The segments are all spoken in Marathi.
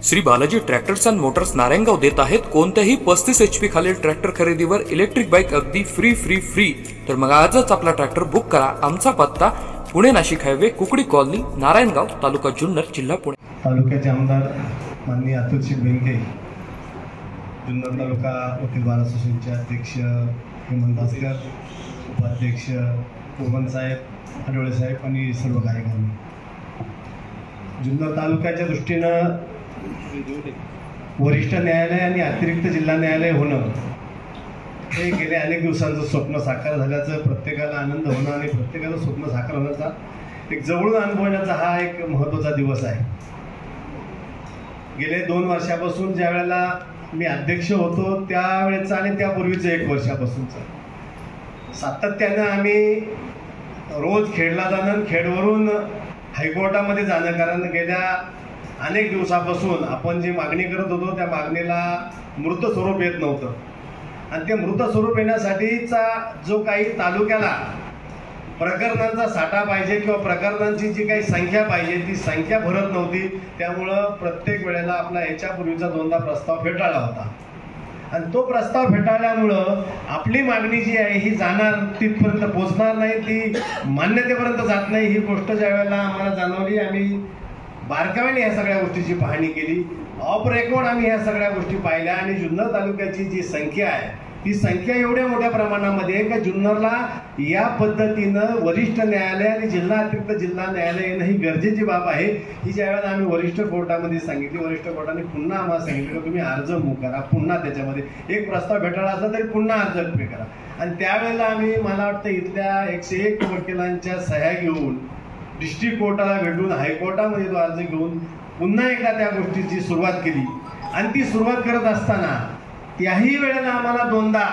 Shri Balaji tractors and Motors Narayangaon देत आहेत कोणत्याही 35 HP खालील ट्रॅक्टर खरेदीवर इलेक्ट्रिक बाईक अगदी फ्री। तर मग आजच आपला ट्रॅक्टर बुक करा। आमचा पत्ता पुणे नाशिक हायवे कुकडी कॉलनी नारायणगाव तालुका जुन्नर जिल्हा पुणे। तालुक्याचे आमदार माननीय अतुल बेनके, जुन्नर तालुका वकील बार असोसिएशनचे अध्यक्ष हेमंत भास्कर, उपाध्यक्ष पूर्वन साहेब, आडोळे साहेब आणि सर्व कार्यकर्ते, जुन्नर तालुक्याच्या दृष्टीनं वरिष्ठ न्यायालय आणि अतिरिक्त जिल्हा न्यायालय होणं हे गेल्या अनेक दिवसांचं स्वप्न साकार झाल्याचं, प्रत्येकाला आनंद होणं आणि प्रत्येकाचं स्वप्न साकार होण्याचा एक जवळून अनुभवण्याचा हा एक महत्त्वाचा दिवस आहे। गेले 2 वर्षापासून ज्या वेळेला मी अध्यक्ष होतो त्यावेळेचा आणि त्यापूर्वीचं 1 वर्षापासूनचं सातत्यानं आम्ही रोज खेडला जाणं, खेडवरून हायकोर्टामध्ये जाणं, कारण गेल्या अनेक दिवसापासून आपण जी मागणी करत होतो त्या मागणीला मृत स्वरूप येत नव्हतं आणि ते मृत स्वरूप येण्यासाठीचा जो काही तालुक्याला प्रकरणांचा साठा पाहिजे किंवा प्रकरणांची जी काही संख्या पाहिजे ती संख्या भरत नव्हती। त्यामुळं प्रत्येक वेळेला आपला याच्यापूर्वीचा 2दा प्रस्ताव फेटाळला होता आणि तो प्रस्ताव फेटाळल्यामुळं आपली मागणी जी आहे ही जाणार तिथपर्यंत पोहोचणार नाही, ती मान्यतेपर्यंत जात नाही। ही गोष्ट ज्या वेळेला आम्हाला जाणवली, आम्ही बारकाव्याने ह्या सगळ्या गोष्टीची पाहणी केली, ऑफ रेकॉर्ड आम्ही ह्या सगळ्या गोष्टी पाहिल्या आणि जुन्नर तालुक्याची जी संख्या आहे ती संख्या एवढ्या मोठ्या प्रमाणामध्ये आहे की जुन्नरला या पद्धतीनं वरिष्ठ न्यायालय आणि जिल्हा अतिरिक्त जिल्हा न्यायालय येणं ही गरजेची बाब आहे। ही ज्यावेळेला आम्ही वरिष्ठ कोर्टामध्ये सांगितली, वरिष्ठ कोर्टाने पुन्हा आम्हाला सांगितलं की तुम्ही अर्ज मूव्ह करा, पुन्हा त्याच्यामध्ये एक प्रस्ताव भेटायला असला तरी पुन्हा अर्ज पे करा आणि त्यावेळेला आम्ही मला वाटतं इथल्या 101 वकिलांच्या सह्या घेऊन डिस्ट्रिक्ट कोर्टाला भेटून हायकोर्टामध्ये तो अर्ज घेऊन पुन्हा एकदा त्या गोष्टीची सुरुवात केली आणि ती सुरुवात करत असताना त्याही वेळेला आम्हाला 2दा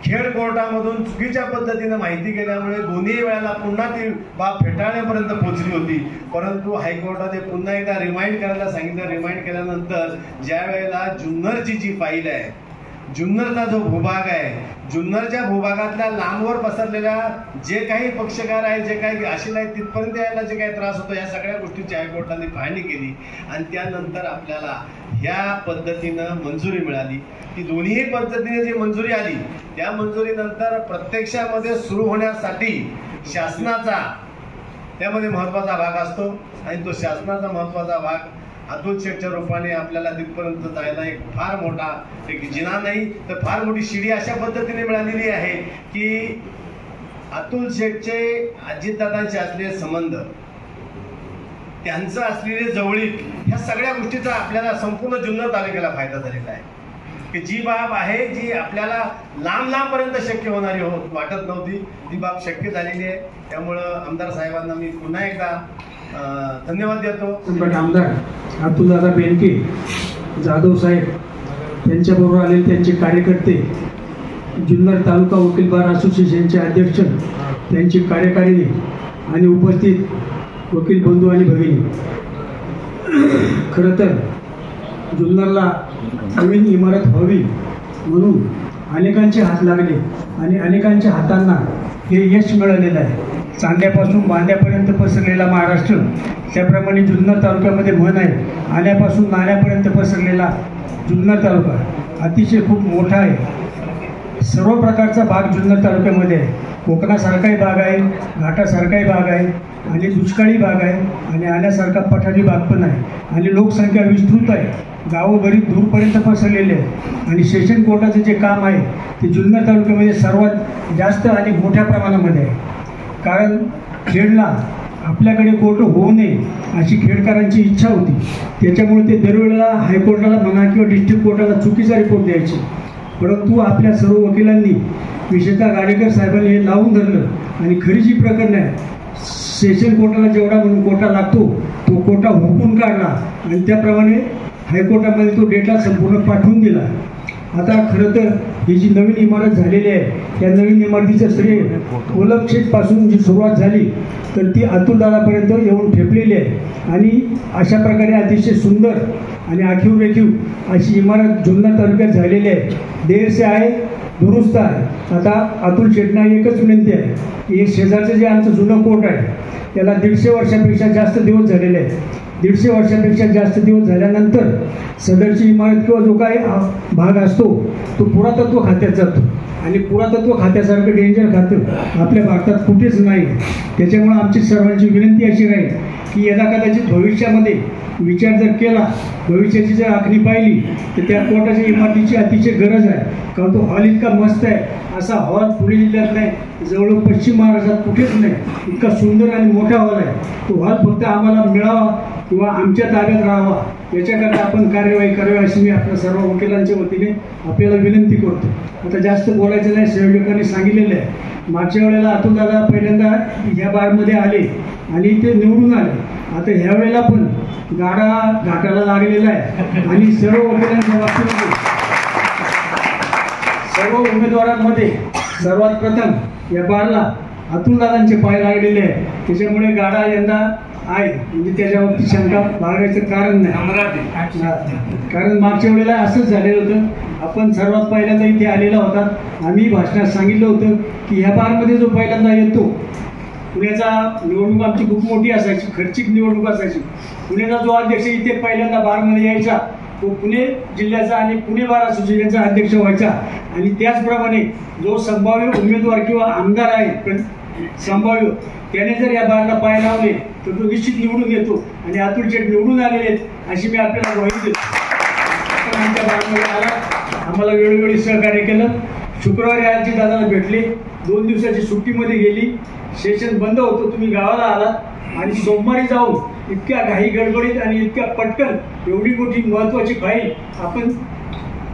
खेड कोर्टामधून चुकीच्या पद्धतीनं माहिती केल्यामुळे दोन्ही वेळेला पुन्हा ती बाब फेटाळण्यापर्यंत पोहोचली होती। परंतु हायकोर्टाने पुन्हा एकदा रिमाइंड करायला सांगितलं। रिमाइंड केल्यानंतर ज्या वेळेला जुन्नरची जी फाईल आहे, जुन्नरचा जो भूभाग आहे, जुन्नरच्या भूभागातल्या लांबवर पसरलेल्या जे काही पक्षकार आहेत, जे काही आशिल आहेत, तिथपर्यंत यायला जे काही त्रास होतो या सगळ्या गोष्टींची हायकोर्टाने पाहणी केली आणि त्यानंतर आपल्याला ह्या पद्धतीनं मंजुरी मिळाली। ती दोन्ही पद्धतीने जी मंजुरी आली त्या मंजुरीनंतर प्रत्यक्षामध्ये सुरू होण्यासाठी शासनाचा त्यामध्ये महत्त्वाचा भाग असतो आणि तो शासनाचा महत्त्वाचा भाग अतुल शेठच्या रूपाने आपल्याला तिथपर्यंत जायला एक फार मोठा एक जिना नाही तर फार मोठी शिडी अशा पद्धतीने मिळालेली आहे की अतुल शेठचे अजितदादांचे असलेले संबंध, त्यांचं असलेले जवळीक, ह्या सगळ्या गोष्टीचा आपल्याला संपूर्ण जुन्नर तालुक्याला फायदा झालेला आहे की जी बाब आहे जी आपल्याला लांबपर्यंत शक्य होणारी वाटत नव्हती ती बाब शक्य झालेली आहे। त्यामुळं आमदार साहेबांना मी पुन्हा एकदा धन्यवाद देतो। आमदार अतुलदादा बेनके, जाधव साहेब, त्यांच्याबरोबर आलेले त्यांचे कार्यकर्ते, जुन्नर तालुका वकील बार असोसिएशनचे अध्यक्ष, त्यांची कार्यकारिणी आणि उपस्थित वकील बंधू आणि भगिनी, खरं तर जुन्नरला नवीन इमारत व्हावी म्हणून अनेकांचे हात लागले आणि अनेकांच्या हातांना हे यश मिळालेलं आहे। चांद्यापासून बांद्यापर्यंत पसरलेला महाराष्ट्र, त्याप्रमाणे जुन्नर तालुक्यामध्ये म्हण आहे, आल्यापासून नाल्यापर्यंत पसरलेला जुन्नर तालुका अतिशय खूप मोठा आहे। सर्व प्रकारचा भाग जुन्नर तालुक्यामध्ये आहे। कोकणासारखाही भाग आहे, घाटासारखाही भाग आहे आणि दुष्काळी भाग आहे आणि आल्यासारखा पठारी भाग पण आहे आणि लोकसंख्या विस्तृत आहे, गावं बरीच दूरपर्यंत पसरलेले आहेत आणि सेशन कोर्टाचं जे काम आहे ते जुन्नर तालुक्यामध्ये सर्वात जास्त आणि मोठ्या प्रमाणामध्ये आहे। कारण खेडला आपल्याकडे कोर्ट होऊ नये अशी खेडकरांची इच्छा होती, त्याच्यामुळे ते दरवेळेला हायकोर्टाला म्हणा किंवा डिस्ट्रिक्ट कोर्टाला चुकीचा रिपोर्ट द्यायचे। परंतु आपल्या सर्व वकिलांनी, विशेषतः गाडेकर साहेबांनी हे लावून धरलं आणि खरी जी प्रकरण आहे सेशन कोर्टाला जेवढा म्हणून कोटा लागतो तो कोटा हुकून काढला आणि त्याप्रमाणे हायकोर्टामध्ये तो डेटा संपूर्ण पाठवून दिला। आता खरं तर ही जी नवीन इमारत झालेली आहे त्या नवीन इमारतीचं श्रेय कोलम शेठपासून जी सुरुवात झाली तर ती अतुलदादापर्यंत येऊन ठेपलेली आहे आणि अशा प्रकारे अतिशय सुंदर आणि आखीव रेखीव अशी इमारत जुन्नर तालुक्यात झालेली आहे। देर से आहे दुरुस्त आहे। आता अतुल शेठना एकच विनंती आहे की शेजारचं जे आमचं जुनं कोर्ट आहे त्याला 150 वर्षापेक्षा जास्त दिवस झालेले आहेत 150 वर्षापेक्षा जास्त दिवस झाल्यानंतर सदरची इमारत किंवा जो काही भाग असतो तो पुरातत्व खात्यात जातो आणि पुरातत्व खात्यासारखं डेंजर खातं आपल्या भारतात कुठेच नाही. त्याच्यामुळे आमची सर्वांची विनंती अशी राहील की यदा कदाचित भविष्यामध्ये विचार जर केला, भविष्याची जर आखणी पाहिली तर त्या कोर्टाच्या इमारतीची अतिशय गरज आहे. कारण तो हॉल इतका मस्त आहे, असा हॉल पुणे जिल्ह्यात नाही, जवळ पश्चिम महाराष्ट्रात कुठेच नाही. इतका सुंदर आणि मोठा हॉल आहे. तो हॉल फक्त आम्हाला मिळावा किंवा आमच्या ताब्यात राहावा याच्याकरता आपण कार्यवाही करावी अशी मी आपल्या सर्व वकिलांच्या वतीने आपल्याला विनंती करतो. आता जास्त बोलायचं नाही, सहयोजकांनी सांगितलेलं आहे. मागच्या वेळेला अतुलदादा पहिल्यांदा ह्या बारमध्ये आले आणि ते निवडून आले. आता ह्या वेळेला पण गाडा घाटाला लागलेला आहे आणि सर्व वकिलांच्या बाबतीमध्ये सर्व उमेदवारांमध्ये सर्वात प्रथम या बारला अतुलदादांचे पाय लागलेले आहे. त्याच्यामुळे गाडा यंदा आहे, म्हणजे त्याच्यावरती शंका बाळगायचं कारण नाही. कारण मागच्या वेळेला असंच झालेलं होतं. आपण सर्वात पहिल्यांदा इथे आलेला होता. आम्ही भाषणात सांगितलं होतं की ह्या बारमध्ये जो पहिल्यांदा येतो, पुण्याचा निवडणूक आमची खूप मोठी असायची, खर्चिक निवडणूक असायची. पुण्याचा जो अध्यक्ष इथे पहिल्यांदा बारमध्ये यायचा तो पुणे जिल्ह्याचा आणि पुणे बार असोसिएशनचा अध्यक्ष व्हायचा. आणि त्याचप्रमाणे जो संभाव्य उमेदवार किंवा आमदार आहे संभाव्य, त्याने जर या बारला पाय लावले तर तो निश्चित निवडून येतो. आणि अतुल शेठ निवडून आलेले आहेत अशी मी आपल्याला ग्वाही देतो. आपण आमच्या बारमध्ये आला, आम्हाला वेळोवेळी सहकार्य केलं. शुक्रवारी आजी दादाला भेटले, 2 दिवसाची सुट्टीमध्ये गेली, सेशन बंद होतं, तुम्ही गावाला आलात आणि सोमवारी जाऊन इतक्या घाई गडबडीत आणि इतक्या पटकन एवढी मोठी महत्त्वाची फाईल आपण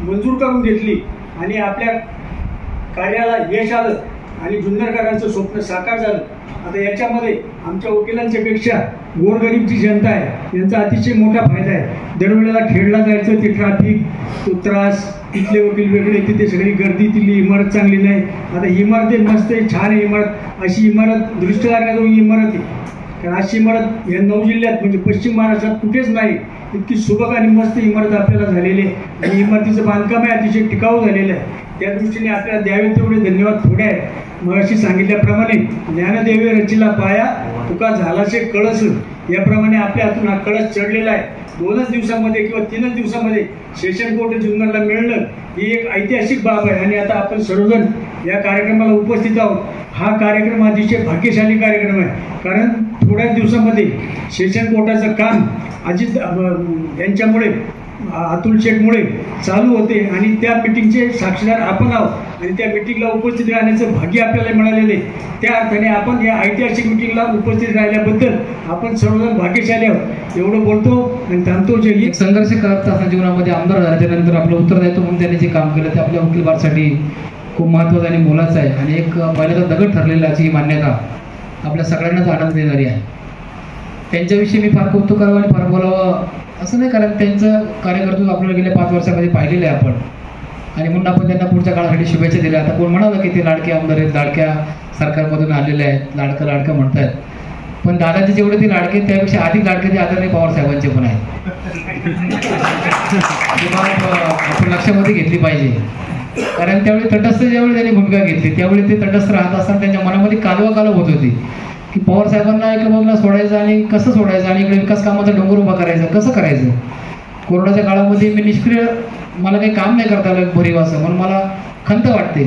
मंजूर करून घेतली आणि आपल्या कार्याला यश आलं आणि जुन्नरकरांचं स्वप्न साकार झालं. आता याच्यामध्ये आमच्या वकिलांच्या पेक्षा गोरगरीब जी जनता आहे यांचा अतिशय मोठा फायदा आहे. दरवेळेला खेडला जायचं, ते ट्रॅफिक, तो त्रास, तिथले वकील वेगळे, तिथे सगळी गर्दी, तिथली इमारत चांगली नाही. आता ही इमारत मस्त आहे, छान आहे इमारत, अशी इमारत दृष्टी लागण्याजोगी इमारत आहे. कारण अशी इमारत या 9 जिल्ह्यात म्हणजे पश्चिम महाराष्ट्रात कुठेच नाही. इतकी सुबक आणि मस्त इमारत आपल्याला झालेली आहे आणि इमारतीचं बांधकाम आहे अतिशय टिकाऊ झालेलं आहे. त्या दृष्टीने आपल्याला द्यावे तेवढे धन्यवाद थोडे आहेत. मगाशी सांगितल्याप्रमाणे ज्ञानदेवे रचिला पाया तुका झालाचे कळस, याप्रमाणे आपल्या हातून हा कळस चढलेला आहे. 2च दिवसामध्ये किंवा 3च दिवसामध्ये सेशन कोर्ट जुन्नरला मिळणं ही एक ऐतिहासिक बाब आहे. आणि आता आपण सर्वजण या कार्यक्रमाला उपस्थित आहोत. हा कार्यक्रम अतिशय भाग्यशाली कार्यक्रम आहे. कारण थोड्याच दिवसामध्ये सेशन कोर्टाचं काम अजित यांच्यामुळे, अतुल शेठमुळे चालू होते आणि त्या मिटिंगचे साक्षीदार आपण आहोत आणि त्या मिटिंगला उपस्थित राहण्याचं भाग्य आपल्याला मिळालेले. त्या अर्थाने आपण या ऐतिहासिक मिटिंगला उपस्थित राहिल्याबद्दल आपण सर्वजण भाग्यशाली आहोत. एवढं बोलतो आणि थांबतो. जे एक संघर्ष करत असताना जीवनामध्ये आमदार झाल्याच्या नंतर आपलं उत्तरदायित्व म्हणून त्यांनी जे काम केलं ते आपल्या वकीलबारसाठी खूप महत्त्वाचं आणि मोलाचं आहे आणि एक पहिल्याचा दगड ठरलेला अशी मान्यता आपल्या सगळ्यांनाच आनंद देणारी आहे. त्यांच्याविषयी मी फार कौतुक करावं आणि फार बोलावं असं नाही, कारण त्यांचं कार्यकर्तृत्व आपल्याला गेल्या 5 वर्षामध्ये पाहिलेलं आहे आपण आणि म्हणून आपण त्यांना पुढच्या काळासाठी शुभेच्छा दिल्या. आता कोण म्हणालं की ते लाडके आमदार आहेत, लाडक्या सरकारमधून आलेले आहेत, लाडकं म्हणतायत, पण दादाचे जेवढे ते लाडके त्यापेक्षा अधिक लाडके ते आदरणीय पवार साहेबांचे पण आहेत. आपण लक्षामध्ये घेतली पाहिजे. कारण त्यावेळी तटस्थ ज्यावेळी त्यांनी भूमिका घेतली त्यावेळी ते तटस्थ राहत असताना त्यांच्या मनामध्ये कालवा होत होती की पवार साहेबांना एका बाजूला सोडायचं आणि कसं सोडायचं आणि इकडे विकास कामाचा डोंगर उभा करायचा कसं करायचं. कोरोनाच्या काळामध्ये मी निष्क्रिय, मला काही काम नाही करता आलं भरीव असं, म्हणून मला खंत वाटते.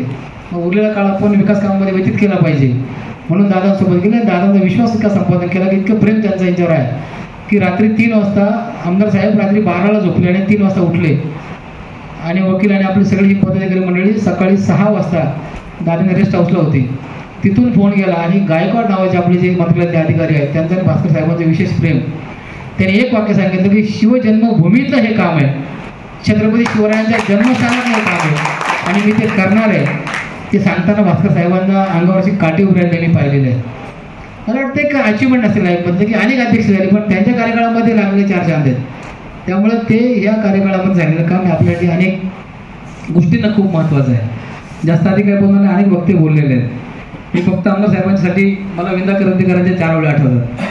मग उरलेला काळ आपण विकास कामामध्ये व्यतीत केला पाहिजे म्हणून दादांसोबत गेले. दादांचा विश्वास इतका संपादन केला की इतकं प्रेम त्यांचा यांच्यावर आहे की रात्री 3 वाजता आमदार साहेब रात्री 12ला झोपले आणि 3 वाजता उठले आणि वकील आपली सगळी ही पदाधिकारी मंडळी सकाळी 6 वाजता दादाने रेस्ट हाऊसला होती. तिथून फोन गेला आणि गायकवाड नावाचे आपले जे मंत्रालयातले अधिकारी आहेत त्यांचं आणि भास्कर साहेबांचं विशेष प्रेम. त्यांनी एक वाक्य सांगितलं की शिवजन्मभूमीतलं हे काम आहे, छत्रपती शिवरायांच्या जन्मस्थानातलं हे काम आहे आणि मी ते करणार आहे. ते सांगताना भास्कर साहेबांना अंगावरची काठी उभरायला त्यांनी पाहिलेलं आहे. मला वाटतं एक अचिव्हमेंट असेल लाईफमध्ये की अनेक अध्यक्ष झाले पण त्यांच्या कार्यकाळामध्ये लागले 4 चांद आहेत. त्यामुळे ते या कार्यकाळामध्ये झालेलं काम आपल्यासाठी अनेक गोष्टींना खूप महत्त्वाचं आहे. जास्त आधी काय बोलणार अनेक वक्ते बोललेले आहेत. मी फक्त आमदार साहेबांसाठी मला विंदा क्रांतिकारांच्या 4 वेळा आठवतात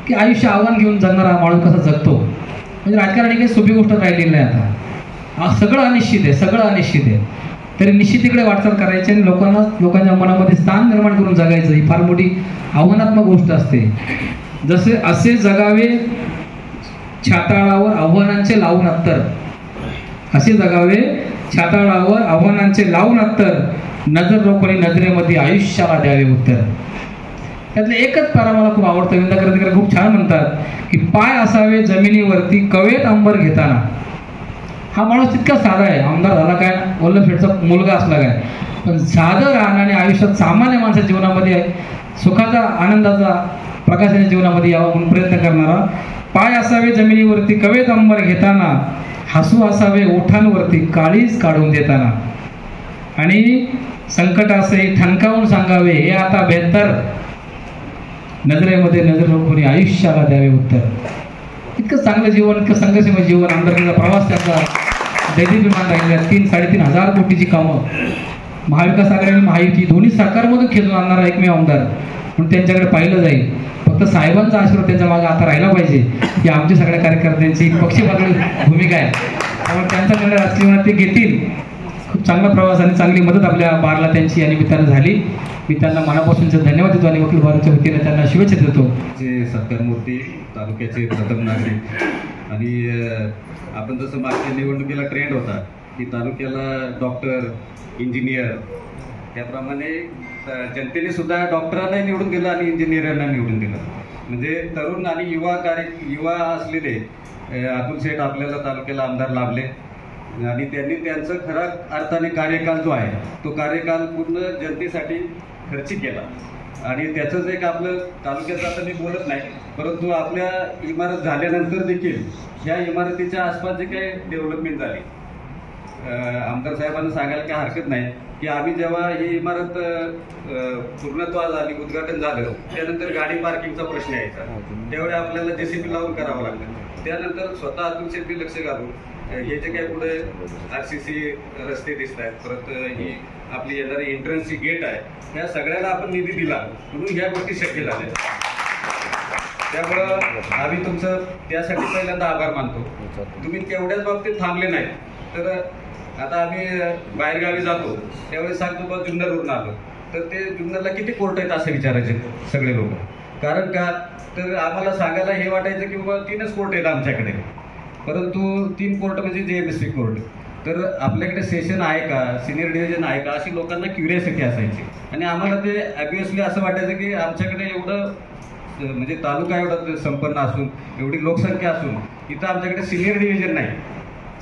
की आयुष्य आव्हान घेऊन जगणारा माणूस कसा जगतो. म्हणजे राजकारणी काही सोपी गोष्ट राहिलेली नाही. आता सगळं अनिश्चित आहे तरी निश्चितीकडे वाटचाल करायची आणि लोकांच्या मनामध्ये स्थान निर्माण करून जगायचं ही फार मोठी आव्हानात्मक गोष्ट असते. असे जगावे छाताळावर आव्हानांचे लावून अत्तर. असे जगावे छाताळावर आव्हानांचे लावून अत्तर, नजर रोखणी नजरेमध्ये आयुष्याला द्यावे उत्तर. त्यातलं एकच पारा मला खूप आवडतं. विंदा करंदीकर खूप छान म्हणतात की पाय असावे जमिनीवरती कवेत अंबर घेताना. हा माणूस तितका साधा आहे. आमदार झाला काय, वल्लभशेठचा मुलगा असला काय, पण साधं राहण्याने आयुष्यात सामान्य माणसाच्या जीवनामध्ये सुखाचा आनंदाचा प्रकाशाच्या जीवनामध्ये यावा म्हणून प्रयत्न करणारा. पाय असावे जमिनीवरती कवेत अंबर घेताना, हसू असावे ओठांवरती काळीज काढून देताना, आणि संकट असे ठणकावून सांगावे हे आता बेहतर, नजरेमध्ये नजर रोखून आयुष्याला द्यावे उत्तर. इतकं चांगलं जीवन, इतकं संघर्षमय जीवन, आमदारकीचा प्रवास त्याचा दैदिप्यमान राहिलेला. 3-3.5 कोटीची कामं, महाविकास आघाडी आणि महायुती दोन्ही सरकारमधून खेळून आणणारा एकमेव आमदार म्हणून त्यांच्याकडे पाहिलं जाईल. फक्त साहेबांचा आशीर्वाद त्यांच्या मागे आता राहिला पाहिजे, ही आमच्या सगळ्या कार्यकर्त्यांची पक्षपातळी भूमिका आहे. त्यामुळे त्यांच्याकडे राजकीय जीवनात ते घेतील. खूप चांगला प्रवास आणि चांगली मदत आपल्या बारला त्यांची या निमित्तानं झाली. मी त्यांना मनापासूनचे धन्यवाद देतो आणि वकील भारतच्या वतीने त्यांना शुभेच्छा देतो. सत्कारमूर्ती तालुक्याचे प्रथम नागरिक, आणि आपण जसं मागच्या निवडणुकीला ट्रेंड होता की तालुक्याला डॉक्टर, इंजिनियर, त्याप्रमाणे जनतेने सुद्धा डॉक्टरांना निवडून दिलं आणि इंजिनियरांना निवडून दिलं. म्हणजे तरुण आणि युवा असलेले अतुल शेठ आपल्याला तालुक्याला आमदार लाभले, आणि त्यांनी त्यांचं खरा अर्थाने कार्यकाल जो आहे तो कार्यकाल पूर्ण जनतेसाठी खर्चिक केला. आणि त्याचंच एक आपलं तालुक्याचं आता मी बोलत नाही, परंतु आपल्या इमारत झाल्यानंतर देखील ह्या इमारतीच्या आसपास जे काही डेव्हलपमेंट झाली, आमदार साहेबांना सांगायला काही हरकत नाही की आम्ही जेव्हा ही इमारत पूर्णत्वास आली, उद्घाटन झालं, त्यानंतर गाडी पार्किंगचा प्रश्न यायचा, त्यावेळी आपल्याला JCB लावून करावं लागलं. त्यानंतर स्वतः अतुल शेट्टी लक्ष घालून हे जे काही पुढे RCC रस्ते दिसत आहेत, परत ही आपली येणारी एंट्रन्सची गेट आहे, ह्या सगळ्याला आपण निधी दिला म्हणून ह्या गोष्टी शक्य झाल्या. त्यामुळं आम्ही तुमचं त्यासाठी पहिल्यांदा आभार मानतो. तुम्ही तेवढ्याच बाबतीत थांबले नाही, तर आता आम्ही बाहेरगावी जातो त्यावेळी सांगतो बा जुन्नरवरून आलो, तर ते जुन्नरला किती कोर्ट आहेत असं विचारायचे सगळे लोक. कारण का तर आम्हाला सांगायला हे वाटायचं की बाबा 3च कोर्ट आहेत आमच्याकडे, परंतु 3 कोर्ट म्हणजे JMSP कोर्ट. तर आपल्याकडे सेशन आहे का, सिनियर डिव्हिजन आहे का, अशी लोकांना क्युरियासिटी असायची. आणि आम्हाला ते ऑब्वियसली असं वाटायचं की आमच्याकडे एवढं म्हणजे तालुका एवढा संपन्न असून, एवढी लोकसंख्या असून इथं आमच्याकडे सिनियर डिव्हिजन नाही,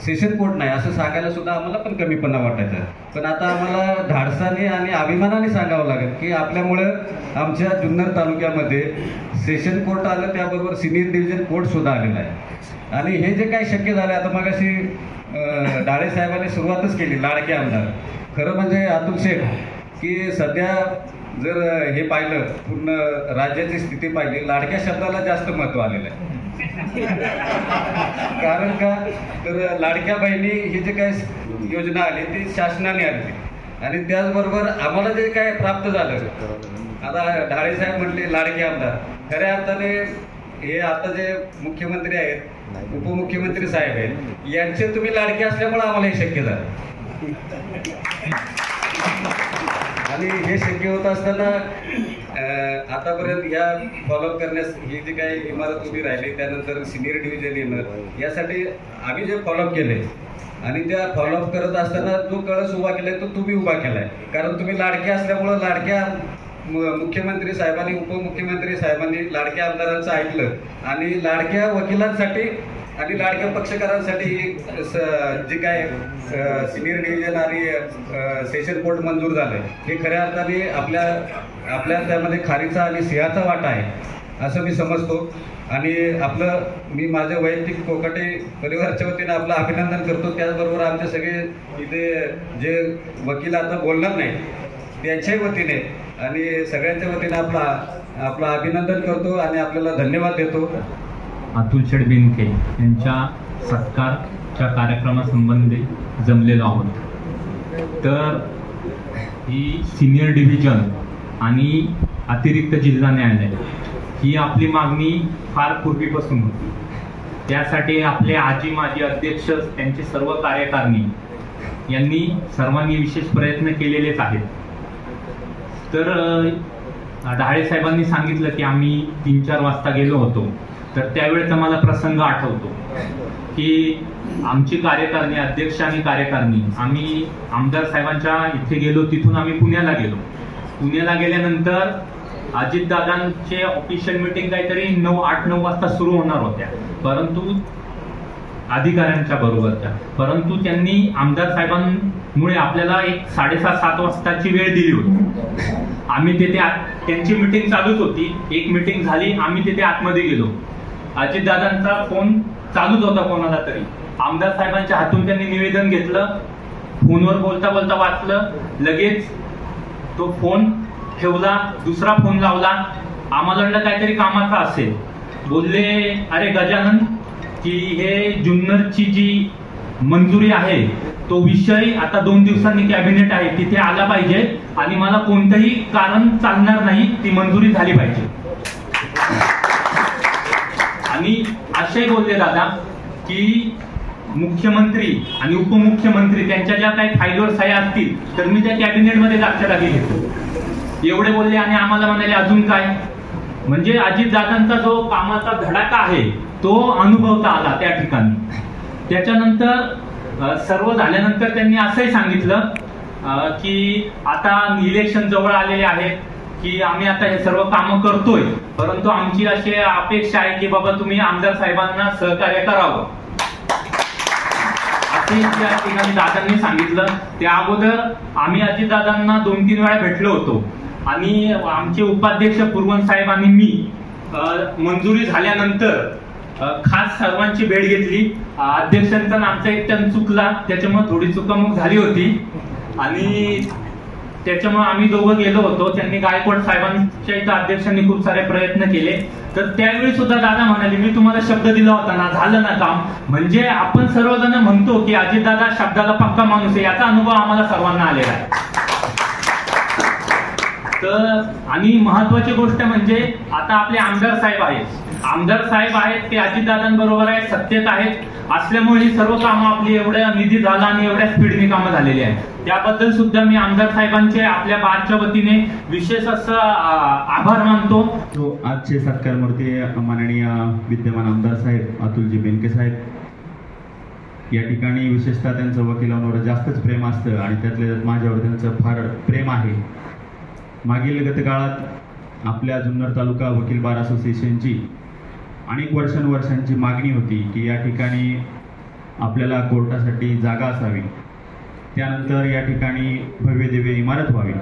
सेशन कोर्ट नाही, असं सांगायला सुद्धा आम्हाला पण कमीपणा वाटायचा. पण आता आम्हाला धाडसाने आणि अभिमानाने सांगावं लागेल की आपल्यामुळं आमच्या जुन्नर तालुक्यामध्ये सेशन कोर्ट आलं, त्याबरोबर सिनियर डिव्हिजन कोर्ट सुद्धा आलेला आहे. आणि हे जे काही शक्य झालं, आता मगाशी डाळे साहेबांनी सुरुवातच केली, लाडके आमदार. खरं म्हणजे अतुल शेठ की सध्या जर हे पाहिलं, पूर्ण राज्याची स्थिती पाहिली, लाडक्या शब्दाला जास्त महत्त्व आलेलं आहे. कारण का तर लाडक्या बहिणी ही जे काही योजना आली ती शासनाने आली, आणि त्याचबरोबर आम्हाला जे काय प्राप्त झालं, आता ढाळे साहेब म्हटले लाडके आमदार, खऱ्या अर्थाने हे आता जे मुख्यमंत्री आहेत, उपमुख्यमंत्री साहेब आहेत, यांचे तुम्ही लाडके असल्यामुळे आम्हाला हे शक्य झालं. आणि हे शक्य होत असताना आतापर्यंत ह्या फॉलोअप करण्यास ही जी काही इमारत उभी राहिली, त्यानंतर सिनियर डिव्हिजन येणं, यासाठी आम्ही जे फॉलोअप केले, आणि त्या फॉलोअप करत असताना जो कळस उभा केलाय तो तुम्ही उभा केलाय. कारण तुम्ही लाडके असल्यामुळं लाडक्या मुख्यमंत्री साहेबांनी, उपमुख्यमंत्री साहेबांनी लाडक्या आमदारांचं ऐकलं, आणि लाडक्या वकिलांसाठी आणि लाडक्या पक्षकारांसाठी जे काय सिनियर डिव्हिजन आणि सेशन कोर्ट मंजूर झालं, हे खऱ्या अर्थाने आपल्या त्यामध्ये खारीचा आणि सिंहाचा वाटा आहे असं मी समजतो. आणि मी माझ्या वैयक्तिक कोकाटे परिवाराच्या वतीने आपलं अभिनंदन करतो. त्याचबरोबर आमचे सगळे इथे जे वकील आता बोलणार नाही त्यांच्याही वतीने आणि सगळ्यांच्या वतीने आपलं अभिनंदन करतो आणि आपल्याला धन्यवाद देतो. अतुल शेठ बेनके यांच्या सत्कारच्या कार्यक्रमासंबंधी जमलेलो आहोत. तर ही सिनियर डिव्हिजन आणि अतिरिक्त जिल्हा न्यायालय ही आपली मागणी फार पूर्वीपासून होती. त्यासाठी आपले आजी माजी अध्यक्ष, त्यांचे सर्व कार्यकारिणी यांनी सर्वांनी विशेष प्रयत्न केलेलेच आहेत. तर ढाळे साहेबांनी सांगितलं की आम्ही 3-4 वाजता गेलो होतो, तर त्यावेळेचा मला प्रसंग आठवतो की आमची कार्यकारिणी, अध्यक्ष आणि कार्यकारिणी, आम्ही आमदार साहेबांच्या इथे गेलो. तिथून आम्ही पुण्याला गेलो. पुण्याला गेल्यानंतर अजितदादांचे ऑफिशियल मीटिंग काहीतरी 8-9 वाजता सुरू होणार होत्या, परंतु अधिकाऱ्यांच्या बरोबरच्या. परंतु त्यांनी आमदार साहेबांमुळे आपल्याला एक 6:30-7 वाजताची वेळ दिली होती. आम्ही तिथे त्यांची मीटिंग चालूच होती. एक मीटिंग झाली, आम्ही तिथे आतमध्ये गेलो. अजितदादांचा फोन चालूच होता कोणाला तरी. आमदार साहेबांच्या हातून त्यांनी निवेदन घेतलं, फोनवर बोलता बोलता वाचलं, लगेच तो फोन ठेवला, दुसरा फोन लावला. आम्हाला वाटलं काहीतरी कामाचा असेल. बोलले, अरे गजानन, की हे जुन्नरची जी मंजुरी आहे तो विषय आता 2 दिवसांनी कॅबिनेट आहे, तिथे आला पाहिजे आणि मला कोणतंही कारण चालणार नाही, ती मंजुरी झाली पाहिजे. आणि असे बोलले दादा की मुख्यमंत्री आणि उपमुख्यमंत्री त्यांच्या ज्या काही फाईलवर सह्या असतील तर मी त्या कॅबिनेटमध्ये जागच्या जागी घेतो, एवढे बोलले. आणि आम्हाला म्हणाले अजून काय. म्हणजे अजितदादांचा जो कामाचा धडाका आहे तो अनुभवता आला त्या ठिकाणी. त्याच्यानंतर सर्व झाल्यानंतर त्यांनी असंही सांगितलं की आता इलेक्शन जवळ आलेले आहेत, की आम्ही आता हे सर्व कामं करतोय, परंतु आमची अशी अपेक्षा आहे की बाबा तुम्ही आमदार साहेबांना सहकार्य करावं, असे त्या ठिकाणी दादांनी सांगितलं. त्या अगोदर आम्ही अजितदादांना 2-3 वेळा भेटलो होतो आणि आमचे उपाध्यक्ष पुरवण साहेब आणि मी मंजुरी झाल्यानंतर खास सर्वांची भेट घेतली. अध्यक्षांचा आमचा एक टन चुकला, त्याच्यामुळे थोडी चुकामुक झाली होती आणि त्याच्यामुळे आम्ही दोघं गेलो होतो. त्यांनी गायकवाड साहेबांच्या इथं अध्यक्षांनी खूप सारे प्रयत्न केले. तर त्यावेळी सुद्धा दादा म्हणाले, मी तुम्हाला शब्द दिला होता ना, झालं ना काम. म्हणजे आपण सर्वजण म्हणतो की अजितदादा शब्दाला पक्का माणूस आहे, याचा अनुभव आम्हाला सर्वांना आलेला आहे. तर आणि महत्वाची गोष्ट म्हणजे आता आपले आमदार साहेब आहेत, ते अजितदादांबरोबर आहेत, सत्तेत आहेत, असल्यामुळे ही सर्व कामं आपली एवढ्या निधी झाला आणि एवढ्या स्पीडने कामं झालेली आहेत. त्याबद्दल सुद्धा मी आमदार साहेबांचे आपल्या बारच्या वतीने विशेष असं आभार मानतो. तो आजचे सत्कारमूर्ती माननीय विद्यमान आमदार साहेब अतुलजी बेनके साहेब, या ठिकाणी विशेषतः त्यांचं वकिलांवर जास्तच प्रेम असतं आणि त्यातल्या त्यात माझ्यावर त्यांचं फार प्रेम आहे. मागील गतकाळात आपल्या जुन्नर तालुका वकील बार असोसिएशनची अनेक वर्षांची मागणी होती की या ठिकाणी आपल्याला कोर्टासाठी जागा असावी, त्यानंतर या ठिकाणी भव्य दिव्य इमारत व्हावी.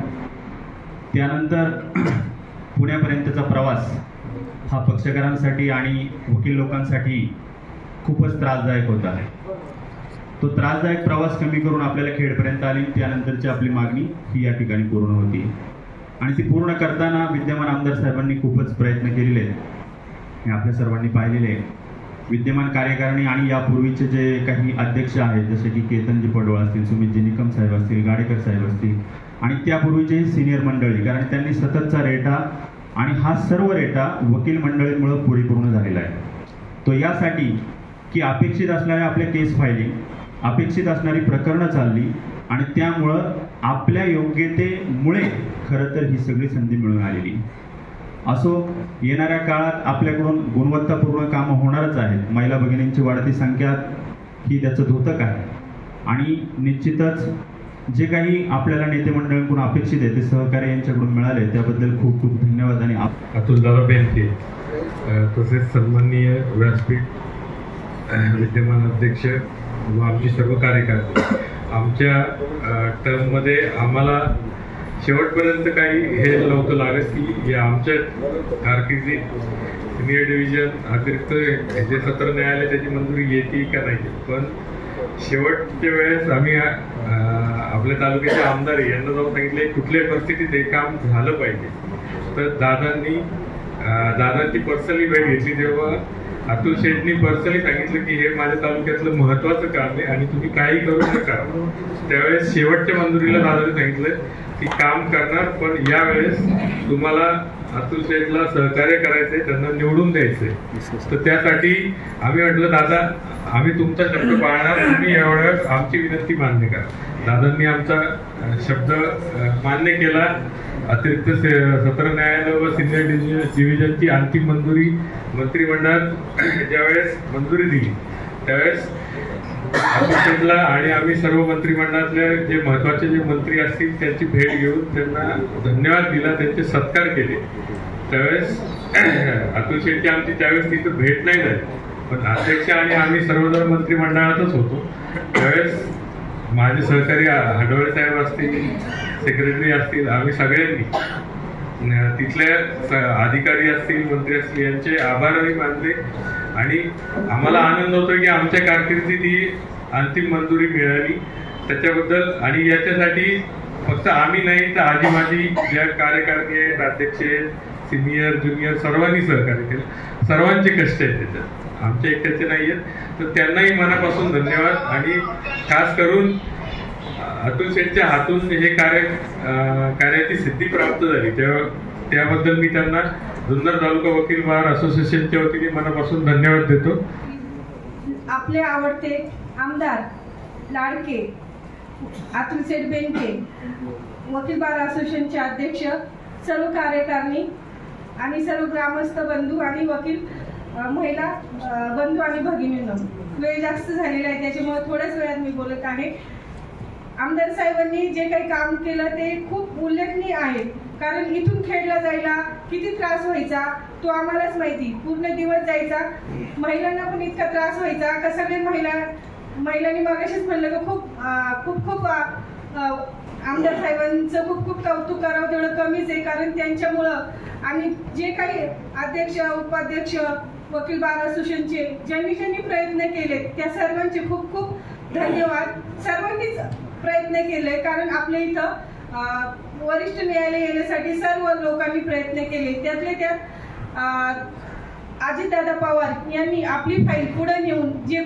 त्यानंतर पुण्यापर्यंतचा प्रवास हा पक्षकारांसाठी आणि वकील लोकांसाठी खूपच त्रासदायक होता. तो त्रासदायक प्रवास कमी करून आपल्याला खेडपर्यंत आली. त्यानंतरची आपली मागणी ही या ठिकाणी पूर्ण होती आणि ती पूर्ण करताना विद्यमान आमदार साहेबांनी खूपच प्रयत्न केलेले आहेत, हे आपल्या सर्वांनी पाहिलेले आहे. विद्यमान कार्यकारिणी आणि यापूर्वीचे जे काही अध्यक्ष आहेत जसे की केतनजी पडवळ असतील, सुमितजी निकम साहेब असतील, गाडेकर साहेब असतील आणि त्यापूर्वीचे सिनियर मंडळी, कारण त्यांनी सततचा रेटा आणि हा सर्व रेटा वकील मंडळींमुळे परिपूर्ण झालेला आहे. तो यासाठी की अपेक्षित असणाऱ्या आपल्या केस फायलिंग, अपेक्षित असणारी प्रकरणं चालली आणि त्यामुळं आपल्या योग्यतेमुळे खरं तर ही सगळी संधी मिळून आलेली. असो, येणाऱ्या काळात आपल्याकडून गुणवत्तापूर्ण कामं होणारच आहेत. महिला भगिनींची वाढती संख्या ही त्याचं द्योतक आहे आणि निश्चितच जे काही आपल्याला नेते मंडळांकडून अपेक्षित आहे ते सहकार्य यांच्याकडून मिळाले, त्याबद्दल खूप खूप धन्यवाद. आणि अतुलदादा बेनके तसेच सन्माननीय व्यासपीठ विद्यमान अध्यक्ष व आमची सर्व कार्यकर्ते, आमच्या टर्ममध्ये आम्हाला शेवटपर्यंत काही हे नव्हतं लागत की या आमच्या कारकिर्दीत सिनियर डिव्हिजन अतिरिक्त जे सत्र न्यायालय त्याची मंजुरी येते का नाही. पण शेवटच्या वेळेस आम्ही आपल्या तालुक्याचे आमदार यांना जाऊन सांगितले कुठल्याही परिस्थितीत हे काम झालं पाहिजे. तर दादांची पर्सनली भेट घेतली तेव्हा अतुल शेठनी पर्सनली सांगितलं की हे माझ्या तालुक्यातलं महत्वाचं काम आहे आणि तुम्ही काही करू नका. त्यावेळेस शेवटच्या मंजुरीला दादाने सांगितलं की काम करणार, पण यावेळेस तुम्हाला अतुल शेठला सहकार्य करायचंय, त्यांना निवडून द्यायचंय. तर त्यासाठी आम्ही म्हटलं दादा आम्ही तुमचा शब्द पाळणार, तुम्ही एवढं आमची विनंती मान्य करा. दादांनी आमचा शब्द मान्य केला. अतिरिक्त सत्र न्यायालय व सिनियर डिव्हिजनची अंतिम मंजुरी मंत्रिमंडळात ज्यावेळेस मंजुरी दिली त्यावेळेस अतुल शेठला आणि आम्ही सर्व मंत्रिमंडळातले जे महत्वाचे जे मंत्री असतील त्यांची भेट घेऊन त्यांना धन्यवाद दिला, त्यांचे सत्कार केले. त्यावेळेस अतुल शेठची आमची त्यावेळेस तिथं भेट नाही झाली, पण अध्यक्ष आणि आम्ही सर्वजण मंत्रिमंडळातच होतो. त्यावेळेस माझे सहकारी हडवळे साहेब असतील, सेक्रेटरी असतील, आम्ही सगळ्यांनी तिथले अधिकारी असतील, मंत्री असतील यांचे आभारही मानले. आणि आम्हाला आनंद होतो की आमच्या कारकिर्दीत ही अंतिम मंजुरी मिळाली त्याच्याबद्दल. आणि याच्यासाठी फक्त आम्ही नाही तर आजी माझी ज्या कार्यकारिणी आहेत, अध्यक्ष, सिनियर ज्युनियर सर्वांनी सहकार्य केलं. सर्वांचे कष्ट आहेत त्याच्यात, आमच्या एकट्याचे नाही आहेत. तर त्यांनाही मनापासून धन्यवाद. आणि खास करून अतुल शेठच्या हातून हे कार्याची सिद्धी प्राप्त झाली त्याबद्दल मी त्यांना जुन्नर तालुका वकील बार असोसिएशनच्या वतीने मनापासून धन्यवाद देतो. आपले आवडते आमदार लाडके अतुल शेठ बेनके, वकील बार असोसिएशनचे अध्यक्ष, सर्व कार्यकारिणी आणि सर्व ग्रामस्थ बंधू आणि वकील महिला बंधू आणि भगिनींनो, वेळ जास्त झालेला आहे त्याच्यामुळे थोड्याच वेळात मी बोलत आहे. आमदार साहेबांनी जे काही काम केलं ते खूप उल्लेखनीय आहे. कारण इथून खेडला जायला किती त्रास व्हायचा तो आम्हालाच माहिती. पूर्ण दिवस जायचा, महिलांना पण इतका त्रास व्हायचा का सगळे महिलांनी मगाशीच म्हणलं की खूप आमदार साहेबांचं खूप कौतुक करावं तेवढं कमीच आहे. कारण त्यांच्यामुळं आणि जे काही अध्यक्ष उपाध्यक्ष वकील बार असोसिएशनचे ज्यांनी प्रयत्न केले त्या सर्वांचे खूप धन्यवाद. सर्वांनीच प्रयत्न केले कारण आपल्या इथं वरिष्ठ न्यायालय येण्यासाठी सर्व लोकांनी प्रयत्न केले. त्यातले त्यात अजितदादा पवार यांनी आपली फाईल पुढे नेऊन जे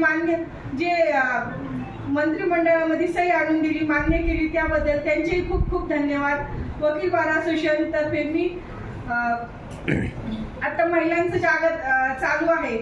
मंत्रिमंडळामध्ये सही आणून दिली, मान्य केली त्याबद्दल त्यांचे खूप धन्यवाद. वकील बार असोसिएशन तर्फे मी आता महिलांचं जागर चालू आहे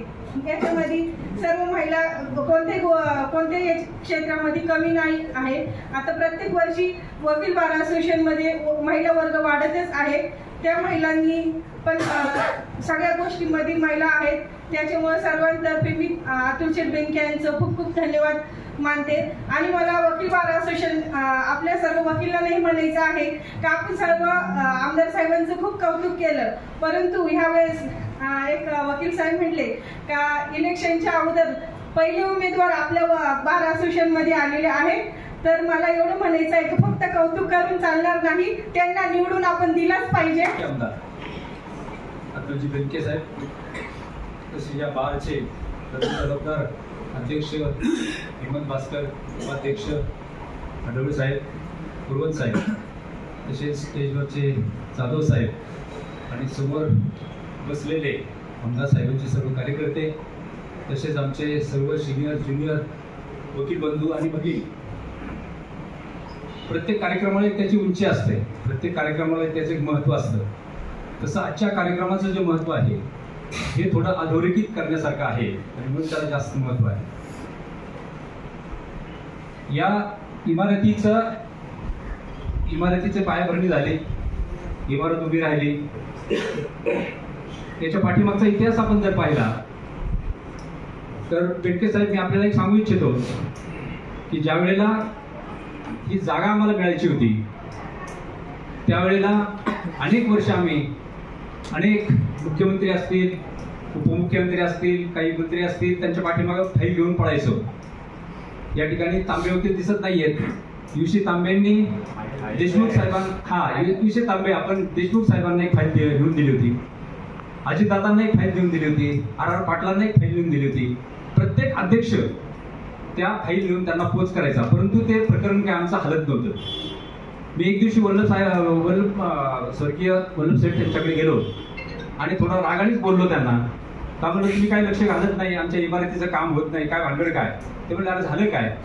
याच्यामध्ये सर्व महिला कोणत्याही क्षेत्रामध्ये कमी नाही आहे. आता प्रत्येक वर्षी वकील बार असोसिएशन मध्ये महिला वर्ग वाढतच आहे. त्या महिलांनी पण सगळ्या गोष्टींमध्ये महिला आहेत. त्याच्यामुळे सर्वांतर्फे मी अतुल शेठ बेनके यांचं खूप धन्यवाद मानते. आणि मला वकील बार असोसिएशन आपल्या सर्व वकिलांनाही म्हणायचं आहे की आपण सर्व आमदार साहेबांचं खूप कौतुक केलं, परंतु ह्या वेळेस एक वकील साहेब म्हटले का इलेक्शनच्या अगोदर पहिले उमेदवार आपल्या बार असोसिएशन मध्ये आलेले आहे. तर मला एवढं म्हणायचं आहे की फक्त कौतुक करून चालणार नाही, त्यांना निवडून आपण दिलाच पाहिजे. आमदार अतुलजी बेनके साहेब, तसे या बारचे जबाबदार अध्यक्ष हेमंत भास्कर, उपाध्यक्ष हडवळे साहेब, पुरवत साहेब, तसेच स्टेजवरचे जाधव साहेब आणि समोर बसलेले आमदार साहेबांचे सर्व कार्यकर्ते, तसेच आमचे सर्व सिनियर ज्युनियर वकील बंधू आणि भगिनी. प्रत्येक कार्यक्रमाला एक त्याची उंची असते, प्रत्येक कार्यक्रमाला एक त्याचं एक महत्त्व असतं. तसं आजच्या कार्यक्रमाचं जे महत्त्व आहे हे थोडं अधोरेखित करण्यासारखं आहे आणि म्हणून त्याला जास्त महत्त्व आहे. या इमारतीचे पायाभरणी झाली, इमारत उभी राहिली. त्याच्या पाठीमागचा इतिहास आपण जर पाहिला तर बेनके साहेब, मी आपल्याला एक सांगू इच्छितो की ज्या वेळेला ही जागा आम्हाला मिळायची होती त्यावेळेला अनेक वर्ष आम्ही अनेक मुख्यमंत्री असतील, उपमुख्यमंत्री असतील, काही मंत्री असतील, त्यांच्या पाठीमागं फाईल घेऊन पळायचो. या ठिकाणी तांबे होते दिसत नाहीयेत. युशी तांबेंनी देशमुख तांबे आपण देशमुख साहेबांना एक फाईल घेऊन दिली होती, अजितदादांना एक फाईल देऊन दिली होती, आर पाटलांना एक फाईल देऊन दिली होती. प्रत्येक अध्यक्ष त्या फाईल घेऊन त्यांना पोच करायचा, परंतु ते प्रकरण काय आमचं हलत नव्हतं. मी एक दिवशी स्वर्गीय वल्लभ सेठ त्यांच्याकडे गेलो आणि थोडा रागानेच बोललो त्यांना. का म्हणलं तुम्ही काय लक्ष घालत नाही, आमच्या इमारतीचं काम होत नाही, काय भानगड काय? ते म्हणलं अरे झालं काय?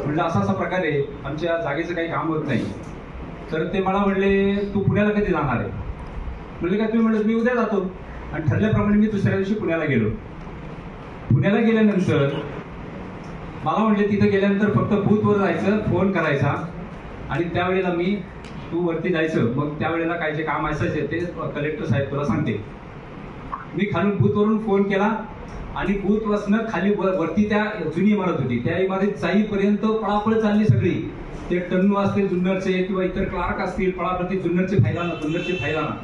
म्हणलं असा प्रकारे आमच्या जागेचं काही काम होत नाही. तर ते मला म्हणले तू पुण्याला कधी जाणार आहे? म्हणजे काय तुम्ही म्हणलं मी उद्या जातो, आणि ठरल्याप्रमाणे मी दुसऱ्या दिवशी पुण्याला गेलो. पुण्याला गेल्यानंतर मला म्हटले तिथं गेल्यानंतर फक्त बूथवर जायचं, फोन करायचा, आणि त्यावेळेला तू वरती जायचं, मग त्यावेळेला काय जे काम असायचे ते कलेक्टर साहेब तुला सांगते. मी खालून बूथवरून फोन केला, आणि बूथ वाजनं खाली वरती त्या जुनी इमारत होती, त्या इमारतीत जाईपर्यंत पळापळ चालली सगळी. ते टन्नू असतील जुन्नरचे किंवा इतर क्लार्क असतील, पळापळती जुन्नरची फाईल आणा, जुन्नरची फाईल आणा.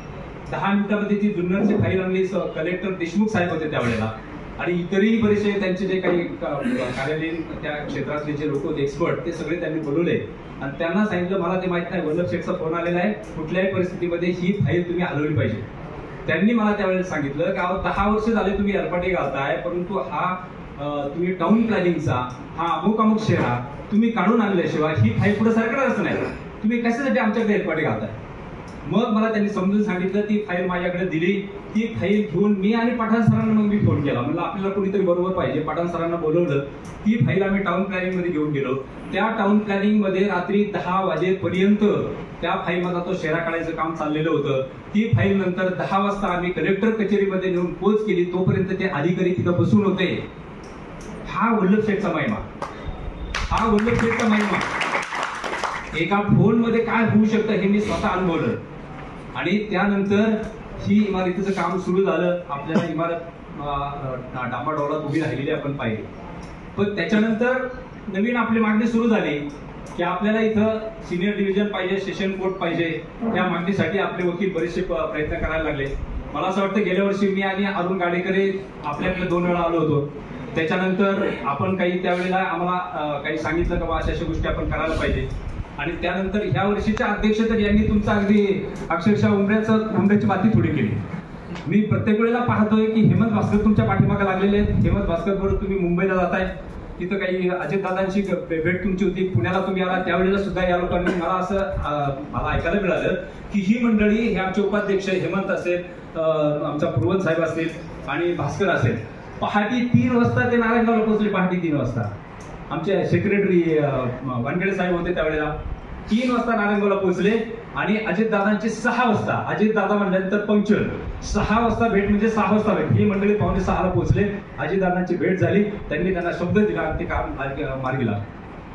10 मिनिटांमध्ये ती जुन्नरची फाईल आणली. कलेक्टर देशमुख साहेब होते त्यावेळेला, आणि इतरही बरेचसे त्यांचे जे काही कार्यालयीन त्या क्षेत्रातले जे लोक होते एक्सपर्ट, ते सगळे त्यांनी बोलवले, आणि त्यांना सांगितलं मला ते माहित नाही, वल्लभ शेठचा फोन आलेला आहे, कुठल्याही परिस्थितीमध्ये ही फाईल तुम्ही हलवली पाहिजे. त्यांनी मला त्यावेळेस सांगितलं की 10 वर्ष झाले तुम्ही एअरपाटी घालताय, परंतु तुम्ही टाउन प्लॅनिंगचा अमुक शेरा तुम्ही काढून आणल्याशिवाय ही फाईल पुढे सरकारच नाही, तुम्ही कशासाठी आमच्याकडे एअरपाटी घालताय. मग मला त्यांनी समजून सांगितलं, ती फाईल माझ्याकडे दिली. ती फाईल घेऊन मी आणि पठाण सरांना मग मी फोन केला, म्हणलं आपल्याला कोणीतरी बरोबर पाहिजे. पठाण सरांना बोलवलं, ती फाईल आम्ही टाउन प्लॅनिंग मध्ये घेऊन गेलो. त्या टाउन प्लॅनिंग मध्ये रात्री 10 वाजेपर्यंत त्या फाईल मध्ये तो शेरा काढायचं काम चाललेलं होतं. ती फाईल नंतर 10 वाजता आम्ही कलेक्टर कचेरीमध्ये नेऊन पोच केली, तोपर्यंत ते अधिकारी तिथं बसून होते. हा वल्लभ शेठचा महिमा, हा वल्लभ शेठचा महिमा. एका फोन मध्ये काय होऊ शकतं हे मी स्वतः अनुभवलं. आणि त्यानंतर ही इमारतीचं काम सुरू झालं. आपल्याला इमारत डांबाडोलात उभी राहिलेली आपण पाहिली. पण त्याच्यानंतर नवीन आपली मागणी सुरू झाली की आपल्याला इथं सिनियर डिव्हिजन पाहिजे, सेशन कोर्ट पाहिजे. त्या मागणीसाठी आपले वकील बरेचसे प्रयत्न करायला लागले. मला असं वाटतं गेल्या वर्षी मी आणि अरुण गाडेकरे आपल्याकडे 2 वेळा आलो होतो. त्याच्यानंतर आपण काही त्यावेळेला आम्हाला काही सांगितलं की अशा गोष्टी आपण करायला पाहिजे. आणि त्यानंतर ह्या वर्षीच्या अध्यक्ष तर यांनी तुमचा अगदी अक्षरशः उंबऱ्याची बाती थोडी केली. मी प्रत्येक वेळेला पाहतोय की हेमंत भास्कर तुमच्या पाठीमागे लागलेले आहेत. हेमंत भास्कर बरोबर तुम्ही मुंबईला जाताय, तिथं काही अजितदादांची भेट तुमची होती. पुण्याला तुम्ही आला, त्यावेळेला सुद्धा या लोकांनी मला ऐकायला मिळालं की ही मंडळी, हे आमचे उपाध्यक्ष हेमंत असेल, आमचा पूर्वज साहेब असतील आणि भास्कर असेल, पहाटे 3 वाजता ते नारायणगावला पोहोचले. पहाटे 3 वाजता आमचे सेक्रेटरी वानखेडे साहेब होते त्यावेळेला. 3 वाजता नारायणगावला पोहोचले आणि अजितदादांचे 6 वाजता, अजितदादा म्हणल्यानंतर पंक्च्युअल 6 वाजता भेट, म्हणजे 6 वाजता भेट. ही मंडळी 5:45 ला पोहोचले. अजितदादांची भेट झाली, त्यांनी त्यांना शब्द दिला आणि ते काम मार्गी लागलं.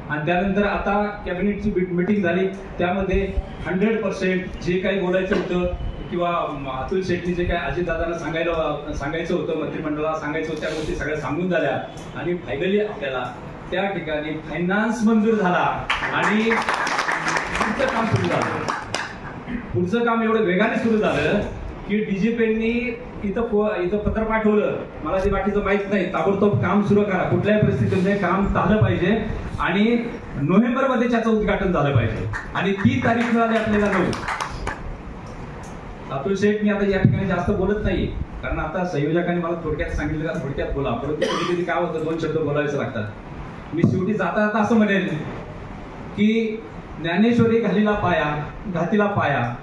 आणि त्यानंतर आता कॅबिनेटची मीटिंग झाली, त्यामध्ये 100% जे काही बोलायचं होतं किंवा अतुल शेट्टी जे काय अजितदादांना सांगायचं होतं, मंत्रिमंडळाला सांगायचं होतं, त्या गोष्टी सगळ्या सांगून झाल्या. आणि फायनली आपल्याला त्या ठिकाणी फायनान्स मंजूर झाला आणि पुढचं काम सुरू झालं. पुढचं काम एवढं वेगाने सुरू झालं की डीजीपींनी इथं पत्र पाठवलं, मला ते बाकीचं माहित नाही, ताबडतोब काम सुरू करा, कुठल्याही परिस्थितीमध्ये काम झालं पाहिजे आणि नोव्हेंबरमध्ये त्याचं उद्घाटन झालं पाहिजे. आणि ती तारीख मिळाली आपल्याला 9. अतुल शेठ, मी आता या ठिकाणी जास्त बोलत नाही, कारण आता संयोजकांनी मला थोडक्यात सांगितलं का थोडक्यात बोला, परंतु कधी कधी काय होतं 2 शब्द बोलायचं लागतात. मी शेवटी जाता जाता असं म्हणेन की ज्ञानेश्वरी घातीला पाया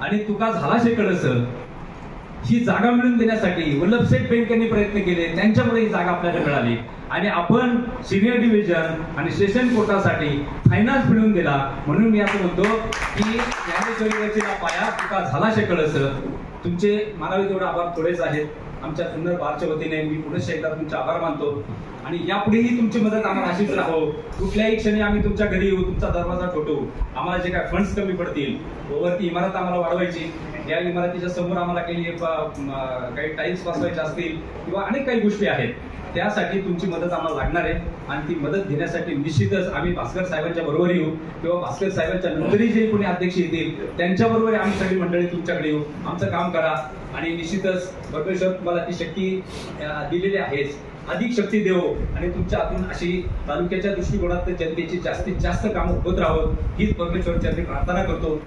आणि तुका झाला शेकडस. ही जागा मिळवून देण्यासाठी वल्लभशेठ बेनकेंनी प्रयत्न केले, त्यांच्यामुळे ही जागा आपल्याला मिळाली. आणि आपण सिनियर डिव्हिजन आणि सेशन कोर्टासाठी फायनान्स मिळवून दिला. म्हणून मी असं म्हणतो की ज्ञानेश्वरी घातीला पाया तुका झाला शेकडस. तुमचे मानावे तेवढे आभार थोडेच आहेत. आमच्या जुन्नर बारच्या वतीने मी पुन्हा एकदा तुमचे आभार मानतो. आणि यापुढेही तुमची मदत आम्हाला अशीच राहो. कुठल्याही क्षणी आम्ही तुमच्या घरी येऊ, तुमचा दरवाजा ठोठवू. आम्हाला जे काय फंड्स कमी पडतील, वरती इमारत आम्हाला वाढवायची, या इमारतीच्या समोर आम्हाला काही टाईल्स बसवायचे असतील किंवा अनेक काही गोष्टी आहेत, त्यासाठी तुमची मदत आम्हाला लागणार आहे. आणि ती मदत घेण्यासाठी निश्चितच आम्ही भास्कर साहेबांच्या बरोबर येऊ किंवा भास्कर साहेबांच्या नंतरही जे कोणी अध्यक्ष येतील त्यांच्याबरोबर आम्ही सगळी मंडळी तुमच्याकडे येऊ. आमचं काम करा आणि निश्चितच परमेश्वर तुम्हाला ती शक्ती दिलेली आहेच, अधिक शक्ती देव आणि तुमच्या हातून अशी तालुक्याच्या दृष्टिकोनात जनतेची जास्तीत जास्त कामं होत राहोत हीच परमेश्वरच्या प्रार्थना करतो.